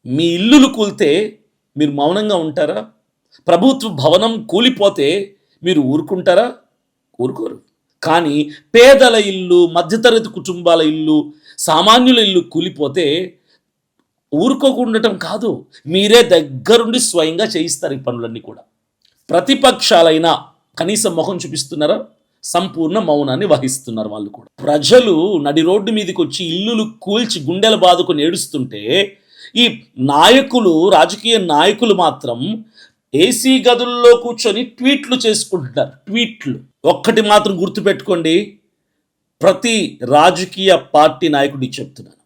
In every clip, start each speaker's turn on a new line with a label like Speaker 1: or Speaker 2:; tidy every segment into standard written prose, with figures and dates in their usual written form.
Speaker 1: మీ ఇల్లులు కూలితే మీరు మౌనంగా ఉంటారా? ప్రభుత్వ భవనం కూలిపోతే మీరు ఊరుకుంటారా? ఊరుకోరు. కానీ పేదల ఇల్లు, మధ్యతరగతి కుటుంబాల ఇల్లు, సామాన్యుల ఇల్లు కూలిపోతే ఊరుకోకుండటం కాదు. మీరే దగ్గరుండి స్వయంగా చేయిస్తారు ఈ పనులన్నీ కూడా. ప్రతిపక్షాలైనా కనీసం మొహం చూపిస్తున్నారా? సంపూర్ణ మౌనాన్ని వహిస్తున్నారు వాళ్ళు కూడా. ప్రజలు నడి రోడ్డు మీదకొచ్చి ఇల్లులు కూల్చి గుండెలు బాదుకొని ఏడుస్తుంటే, ఈ నాయకులు, రాజకీయ నాయకులు మాత్రం ఏసీ గదుల్లో కూర్చొని ట్వీట్లు చేసుకుంటున్నారు. ట్వీట్లు. ఒక్కటి మాత్రం గుర్తుపెట్టుకోండి. ప్రతి రాజకీయ పార్టీ నాయకుడికి చెప్తున్నాను.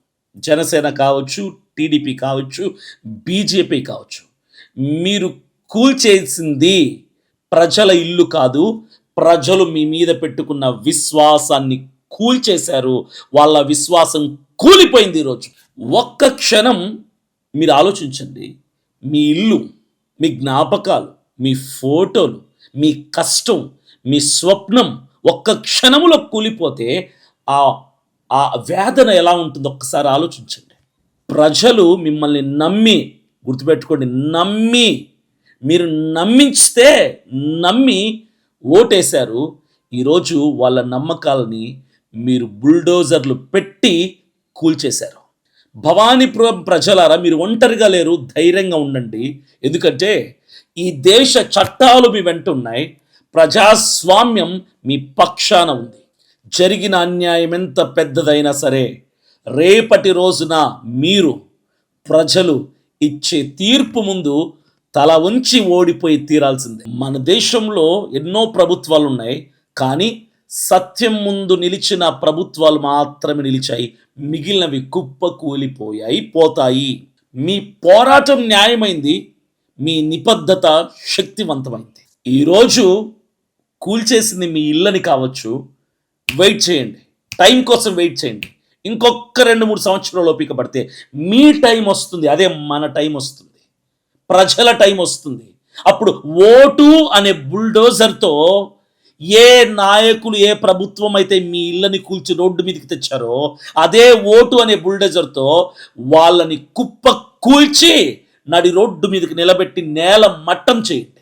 Speaker 1: జనసేన కావచ్చు, టీడీపీ కావచ్చు, బీజేపీ కావచ్చు. మీరు కూల్చేసింది ప్రజల ఇల్లు కాదు. ప్రజలు మీ మీద పెట్టుకున్న విశ్వాసాన్ని కూల్చేశారు. వాళ్ళ విశ్వాసం కూలిపోయింది ఈరోజు. ఒక్క క్షణం మీరు ఆలోచించండి. మీ ఇల్లు, మీ జ్ఞాపకాలు, మీ ఫోటోలు, మీ కష్టం, మీ స్వప్నం ఒక్క క్షణంలో కూలిపోతే ఆ ఆ వేదన ఎలా ఉంటుందో ఒక్కసారి ఆలోచించండి. ప్రజలు మిమ్మల్ని నమ్మి, గుర్తుపెట్టుకోండి, నమ్మి, మీరు నమ్మించితే నమ్మి ఓటేశారు. ఈరోజు వాళ్ళ నమ్మకాలని మీరు బుల్డోజర్లు పెట్టి కూల్చేశారు. భవానీపురం ప్రజలారా, మీరు ఒంటరిగా లేరు, ధైర్యంగా ఉండండి. ఎందుకంటే ఈ దేశ చట్టాలు మీ వెంట ఉన్నాయి. ప్రజాస్వామ్యం మీ పక్షాన ఉంది. జరిగిన అన్యాయం ఎంత పెద్దదైనా సరే రేపటి రోజున మీరు ప్రజలు ఇచ్చే తీర్పు ముందు తల వంచి ఓడిపోయి తీరాల్సిందే. మన దేశంలో ఎన్నో ప్రభుత్వాలు ఉన్నాయి, కానీ సత్యం ముందు నిలిచిన ప్రభుత్వాలు మాత్రమే నిలిచాయి. మిగిలినవి కుప్ప కూలిపోయాయి, పోతాయి. మీ పోరాటం న్యాయమైంది, మీ నిబద్ధత శక్తివంతమైంది. ఈరోజు కూల్చేసింది మీ ఇళ్ళని కావచ్చు. వెయిట్ చేయండి, టైం కోసం వెయిట్ చేయండి. ఇంకొక 2-3 సంవత్సరాలు ఓపిక పడితే మీ టైం వస్తుంది. అదే మన టైం వస్తుంది, ప్రజల టైం వస్తుంది. అప్పుడు ఓటు అనే బుల్డోజర్తో ఏ నాయకులు, ఏ ప్రభుత్వం అయితే మీ ఇళ్ళని కూల్చి రోడ్డు మీదకి తెచ్చారో అదే ఓటు అనే బుల్డోజర్తో వాళ్ళని కుప్ప కూల్చి నడి రోడ్డు మీదకి నిలబెట్టి నేల మట్టం చేయండి.